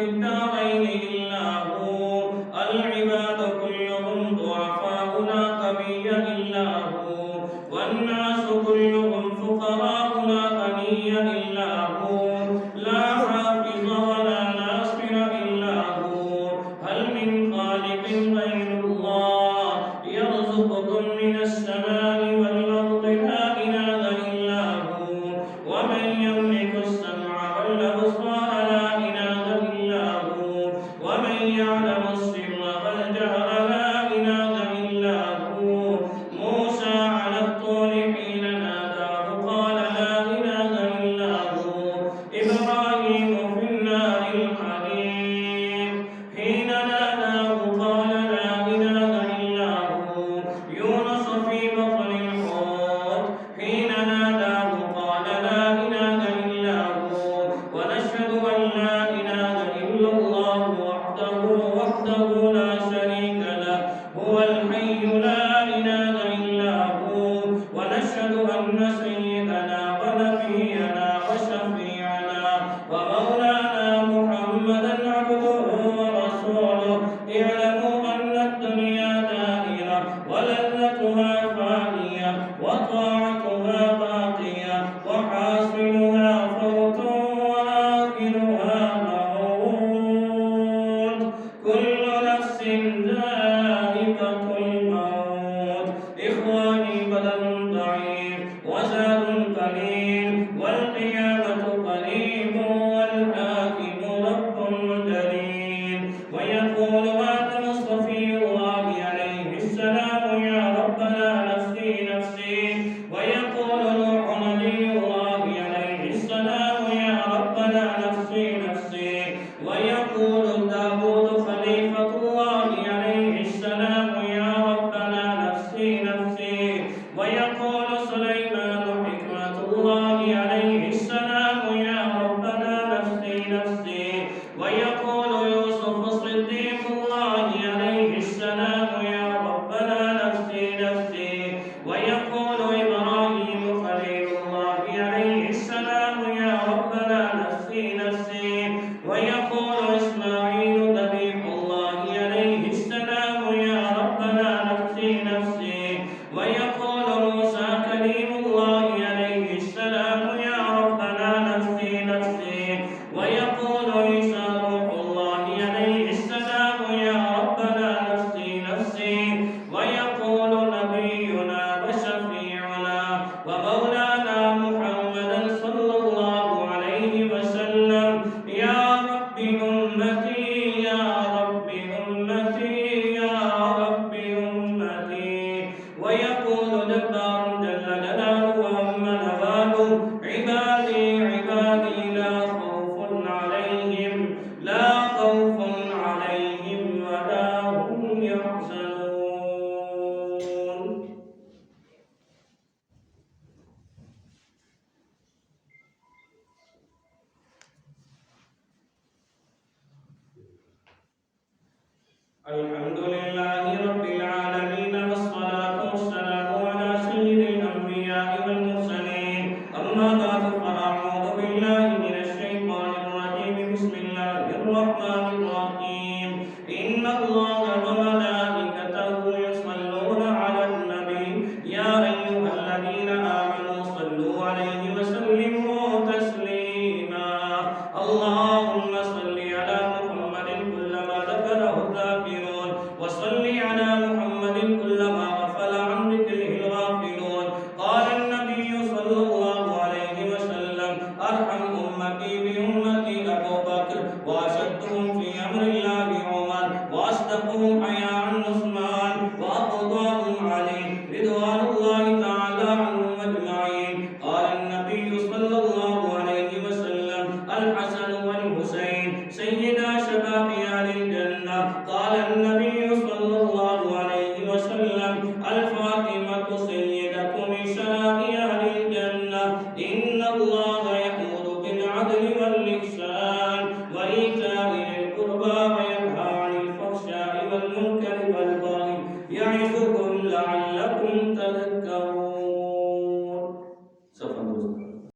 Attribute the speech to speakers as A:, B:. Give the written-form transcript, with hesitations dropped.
A: في الدارين إلا هو. العباد كلهم ضعفاء لا قوي إلا هو، والناس كلهم فقراء لا غني إلا هو. لا حافظ ولا ناصر إلا هو. هل من خالق غير الله يرزقكم من السماء والأرض؟ لا إله إلا هو. ومن يملك السمع والأبصار؟ لا إله إلا هو. ومن يعلم السر والجهر؟ لا إله إلا هو. موسى على الطور حين ناداه قال لا إله إلا هو. إبراهيم في النار الحريق حين ناداه قال لا إله إلا هو. يونس في بطن الحوت حين ناداه قال لا إله إلا هو. ونشهد أن لا إله إلا الله وحده لا شريك له، هو الحي لا إله إلا هو. ونشهد أن سيدنا ونبينا وشفيعنا ومولانا محمدا عبده ورسوله. اعلموا أن الدنيا دائرة ولذتها فانية وطاعتها باقية، وحاصلها فوت وآخرها موت. كل نفس ذائقة الموت. إخواني، بدن ضعيف وزاد قليل، والقيامة قريب، والحاكم رب جليل. ويقول آدم صفي الله عليه السلام يا ربنا نفسي نفسي. ويقول نوح نبي الله عليه السلام يا ربنا نفسي نفسي. ويقول داود خليفة الله عليه السلام يا ربنا نفسي نفسي. ويقول سليمان حكمة الله عليه السلام يا ربنا نفسي نفسي. ويقول يوسف صديق الله عليه السلام يا ربنا نفسي نفسي. ويقول إبراهيم خليل الله عليه السلام يا ربنا نفسي نفسي. ويقول إسماعيل ذبيح الله عليه السلام يا ربنا نفسي نفسي. ويقول موسى كليم الله عليه السلام يا ربنا نفسي نفسي. ويقول عيسى روح الله عليه السلام يا ربنا نفسي نفسي. ويقول نبينا وشفيعنا ومولانا محمدا صلى الله عليه وسلم يا رب أمتي يا رب أمتي يا رب أمتي. ويقول جبار جل جلاله وهم نواله عبادي عبادي لا خوف عليهم لا خوف عليهم ولا هم يحزنون. الحمد لله رب العالمين، والصلاة والسلام على سيد الأنبياء والمرسلين. أما بعد، فأعوذ بالله من الشيطان الرجيم. بسم الله الرحمن الرحيم. إن الله وملائكته يصلون على النبي يا أيها الذين آمنوا صلوا عليه وسلموا تسليما. اللهم صل على محمد كلما ذكره الذاكرون، وصل على محمد كلما غفل عن ذكره الغافلون. قال النبي صلى الله عليه وسلم: أرحم أمتي بأمتي أبو بكر، وأشدهم في أمر الله عمر، وأصدقهم حياء عثمان، وأقضاهم علي رضوان الله تعالى عنهم أجمعين. قال النبي صلى الله عليه وسلم: الحسن والحسين سيدا شباب أهل الجنة. قال النبي صلى الله عليه وسلم: الفاطمة سيدة نساء أهل الجنة. إن الله يأمر بالعدل والإحسان وإيتاء ذي القربى وينهى عن الفحشاء والمنكر والبغي يعظكم لعلكم